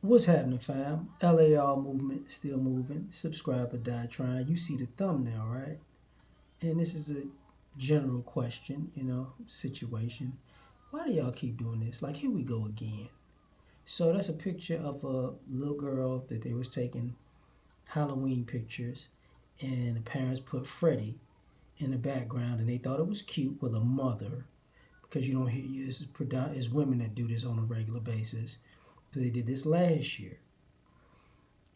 What's happening, fam? L.A.R movement still moving. Subscribe or die trying. You see the thumbnail, right? And this is a general question, situation. Why do y'all keep doing this? Like, here we go again. So that's a picture of a little girl that they was taking Halloween pictures, and the parents put Freddie in the background, and they thought it was cute with a mother, because you don't hear it's women that do this on a regular basis, because they did this last year,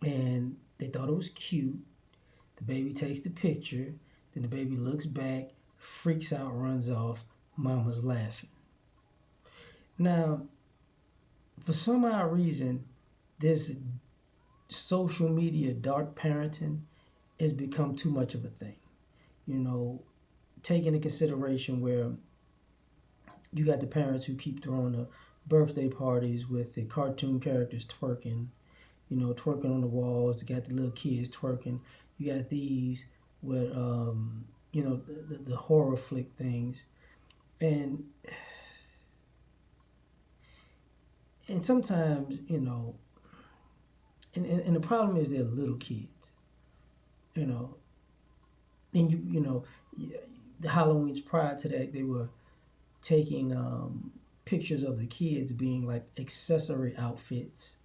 and they thought it was cute. The baby takes the picture, then the baby looks back, freaks out, runs off. Mama's laughing. Now, for some odd reason, this social media dark parenting has become too much of a thing. You know, taking into consideration where you got the parents who keep throwing the birthday parties with the cartoon characters twerking, twerking on the walls. You got the little kids twerking. You got these with, the horror flick things. And and sometimes, and the problem is they're little kids, you know. And the Halloween's prior to that, they were taking pictures of the kids being like accessory outfits.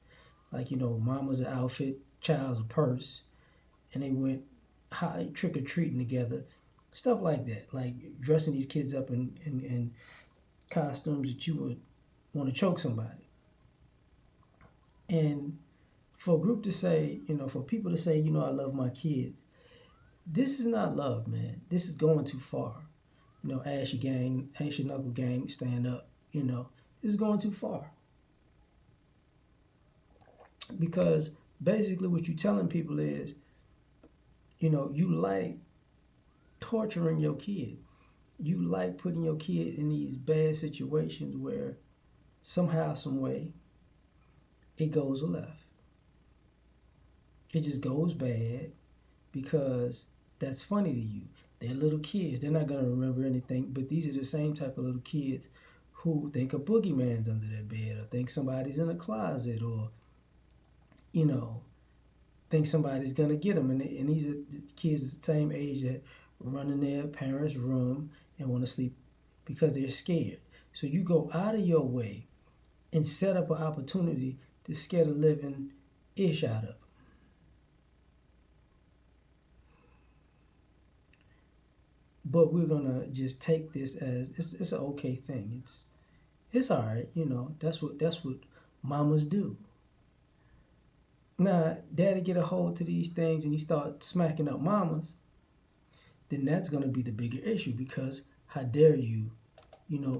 Like, mama's an outfit, child's a purse, and they went trick or treating together, stuff like that. Like dressing these kids up in costumes that you would want to choke somebody. And for a group to say, for people to say, I love my kids, this is not love, man. This is going too far. Ashy gang, Ashy Knuckle gang, stand up. This is going too far. Because basically what you're telling people is, you like torturing your kid. You like putting your kid in these bad situations where somehow, some way, it goes left. It just goes bad because that's funny to you. They're little kids. They're not going to remember anything, but these are the same type of little kids who think a boogeyman's under their bed or think somebody's in a closet or, you know, think somebody's going to get them. And these are the kids the same age that run in their parents' room and want to sleep because they're scared. So you go out of your way and set up an opportunity to scare the living ish out of them. But we're gonna just take this as it's an okay thing. It's all right, That's what mamas do. Now, daddy get a hold to these things and he start smacking up mamas, then that's gonna be the bigger issue because how dare you,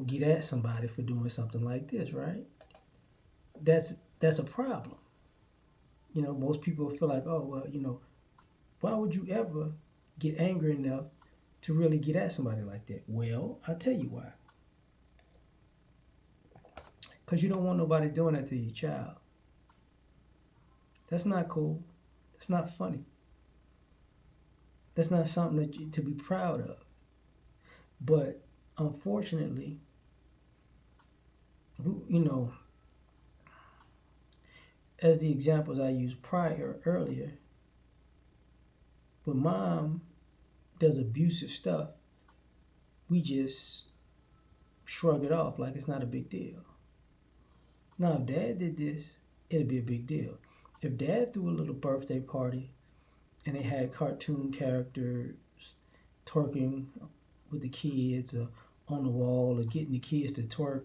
get at somebody for doing something like this, right? That's a problem. Most people feel like, oh well, why would you ever get angry enough to really get at somebody like that? Well, I'll tell you why. Because you don't want nobody doing that to your child. That's not cool. That's not funny. That's not something to be proud of. But unfortunately, you know, as the examples I used earlier, when mom does abusive stuff, we just shrug it off like it's not a big deal. Now, if dad did this, it'd be a big deal. If dad threw a little birthday party and they had cartoon characters twerking with the kids or on the wall or getting the kids to twerk,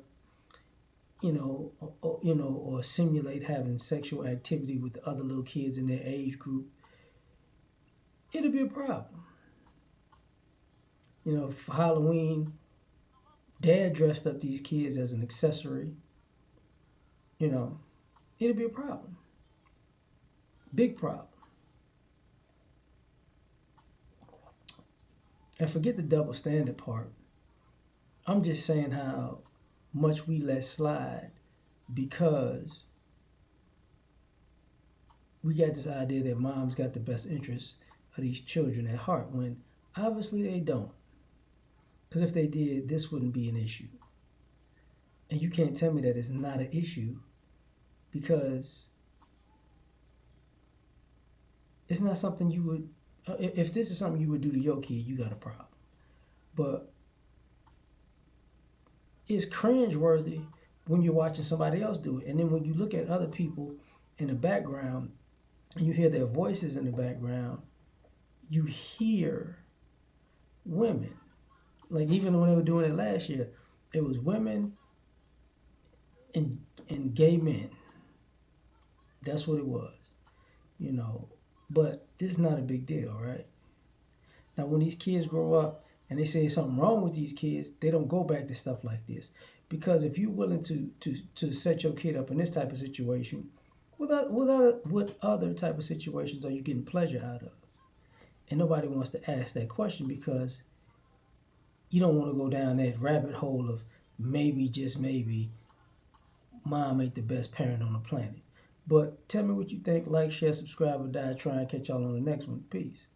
or simulate having sexual activity with the other little kids in their age group, it'll be a problem. For Halloween, dad dressed up these kids as an accessory, you know, it'll be a problem. Big problem. And forget the double standard part. I'm just saying how much we let slide because we got this idea that mom's got the best interests of these children at heart when obviously they don't. Because if they did, this wouldn't be an issue. And you can't tell me that it's not an issue because It's not something you would. If this is something you would do to your kid, you got a problem. But it's cringeworthy when you're watching somebody else do it, and then when you look at other people in the background and you hear their voices in the background, you hear women. Like even when they were doing it last year, it was women and gay men. That's what it was, you know. But this is not a big deal, right? Now, when these kids grow up and they say something wrong with these kids, they don't go back to stuff like this. Because if you're willing to set your kid up in this type of situation, what other type of situations are you getting pleasure out of? And nobody wants to ask that question because you don't want to go down that rabbit hole of maybe, just maybe, mom ain't the best parent on the planet. But tell me what you think. Like, share, subscribe, or die. Try and catch y'all on the next one. Peace.